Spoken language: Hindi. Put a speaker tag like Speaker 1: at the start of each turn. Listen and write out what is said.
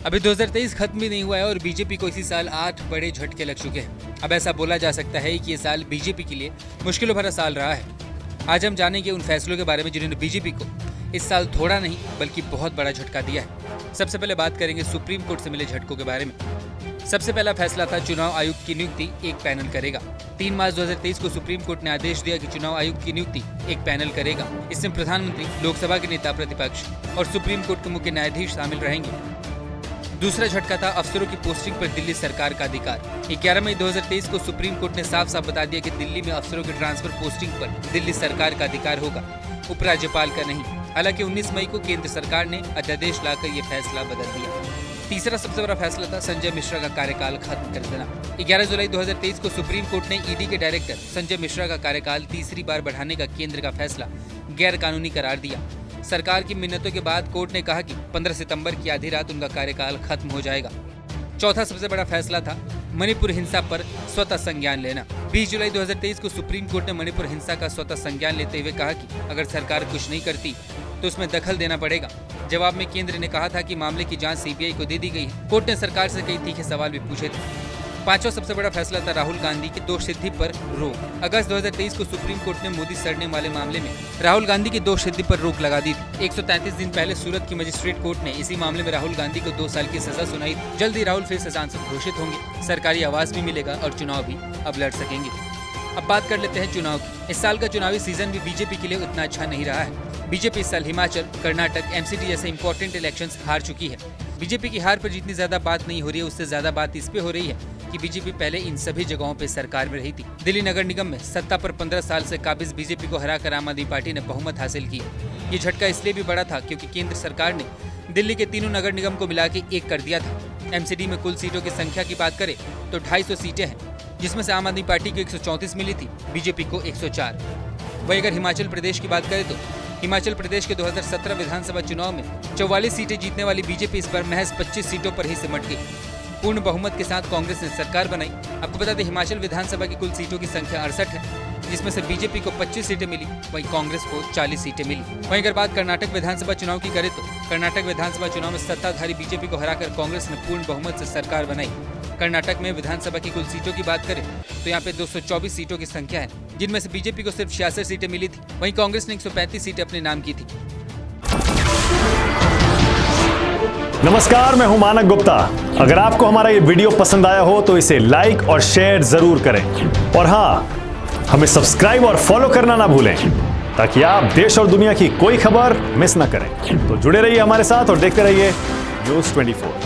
Speaker 1: अभी 2023 खत्म भी नहीं हुआ है और बीजेपी को इसी साल 8 बड़े झटके लग चुके हैं। अब ऐसा बोला जा सकता है कि ये साल बीजेपी के लिए मुश्किलों भरा साल रहा है। आज हम जानेंगे उन फैसलों के बारे में जिन्होंने बीजेपी को इस साल थोड़ा नहीं बल्कि बहुत बड़ा झटका दिया है। सबसे पहले बात करेंगे सुप्रीम कोर्ट से मिले झटकों के बारे में। सबसे पहला फैसला था चुनाव आयुक्त की नियुक्ति एक पैनल करेगा। 3 मार्च 2023 को सुप्रीम कोर्ट ने आदेश दिया कि चुनाव आयुक्त की नियुक्ति एक पैनल करेगा। इसमें प्रधानमंत्री, लोकसभा के नेता प्रतिपक्ष और सुप्रीम कोर्ट के मुख्य न्यायाधीश शामिल रहेंगे। दूसरा झटका था अफसरों की पोस्टिंग पर दिल्ली सरकार का अधिकार। 11 मई 2023 को सुप्रीम कोर्ट ने साफ साफ बता दिया कि दिल्ली में अफसरों के ट्रांसफर पोस्टिंग पर दिल्ली सरकार का अधिकार होगा, उपराज्यपाल का नहीं। हालांकि 19 मई को केंद्र सरकार ने अध्यादेश लाकर ये फैसला बदल दिया। तीसरा सबसे बड़ा फैसला था संजय मिश्रा का कार्यकाल खत्म कर देना। 11 जुलाई 2023 को सुप्रीम कोर्ट ने ईडी के डायरेक्टर संजय मिश्रा का कार्यकाल तीसरी बार बढ़ाने का केंद्र का फैसला गैर कानूनी करार दिया। सरकार की मिन्नतों के बाद कोर्ट ने कहा कि 15 सितंबर की आधी रात उनका कार्यकाल खत्म हो जाएगा। चौथा सबसे बड़ा फैसला था मणिपुर हिंसा पर स्वतः संज्ञान लेना। 20 जुलाई 2023 को सुप्रीम कोर्ट ने मणिपुर हिंसा का स्वतः संज्ञान लेते हुए कहा कि अगर सरकार कुछ नहीं करती तो उसमें दखल देना पड़ेगा। जवाब में केंद्र ने कहा था कि मामले की जांच सीबीआई को दे दी गई है। कोर्ट ने सरकार से कई तीखे सवाल भी पूछे थे। पांचवा सबसे बड़ा फैसला था राहुल गांधी की दोष सिद्धि पर रोक। अगस्त 2023 को सुप्रीम कोर्ट ने मोदी सड़ने वाले मामले में राहुल गांधी की दोष सिद्धि पर रोक लगा दी थी। 133 दिन पहले सूरत की मजिस्ट्रेट कोर्ट ने इसी मामले में राहुल गांधी को 2 साल की सजा सुनाई थी। जल्द ही राहुल फिर से सांसद घोषित होंगे, सरकारी आवास भी मिलेगा और चुनाव भी अब लड़ सकेंगे। अब बात कर लेते हैं चुनाव की। इस साल का चुनावी सीजन भी बीजेपी के लिए उतना अच्छा नहीं रहा है। बीजेपी इस साल हिमाचल, कर्नाटक, एमसीडी जैसे इंपॉर्टेंट इलेक्शंस हार चुकी है। बीजेपी की हार पर जितनी ज्यादा बात नहीं हो रही है, उससे ज्यादा बात इस पे हो रही है कि बीजेपी पहले इन सभी जगहों पे सरकार में रही थी। दिल्ली नगर निगम में सत्ता पर 15 साल से काबिज बीजेपी को हराकर आम आदमी पार्टी ने बहुमत हासिल किया। ये झटका इसलिए भी बड़ा था क्योंकि केंद्र सरकार ने दिल्ली के तीनों नगर निगम को मिला के एक कर दिया था। एमसीडी में कुल सीटों की संख्या की बात करें तो 250 सीटें हैं, जिसमें से आम आदमी पार्टी को 134 मिली थी, बीजेपी को 104। वही अगर हिमाचल प्रदेश की बात करें तो हिमाचल प्रदेश के 2017 विधानसभा चुनाव में 44 सीटें जीतने वाली बीजेपी इस बार महज 25 सीटों पर ही सिमट गई। पूर्ण बहुमत के साथ कांग्रेस ने सरकार बनाई। आपको बता दें हिमाचल विधानसभा की कुल सीटों की संख्या 68 है, जिसमें से बीजेपी को 25 सीटें मिली, वहीं कांग्रेस को 40 सीटें मिली। वहीं अगर बात कर्नाटक विधानसभा चुनाव की करें तो कर्नाटक विधानसभा चुनाव में सत्ताधारी बीजेपी को हराकर कांग्रेस ने पूर्ण बहुमत से सरकार बनाई। कर्नाटक में विधानसभा की कुल सीटों की बात करें तो यहाँ पे 224 सीटों की संख्या है, जिनमें से बीजेपी को सिर्फ 66 सीटें मिली थी, वहीं कांग्रेस ने 135 सीटें अपने नाम की थी।
Speaker 2: नमस्कार, मैं हूं मानक गुप्ता। अगर आपको हमारा ये वीडियो पसंद आया हो तो इसे लाइक और शेयर जरूर करें और हाँ, हमें सब्सक्राइब और फॉलो करना ना भूलें ताकि आप देश और दुनिया की कोई खबर मिस ना करें। तो जुड़े रहिए हमारे साथ और देखते रहिए न्यूज़ 24।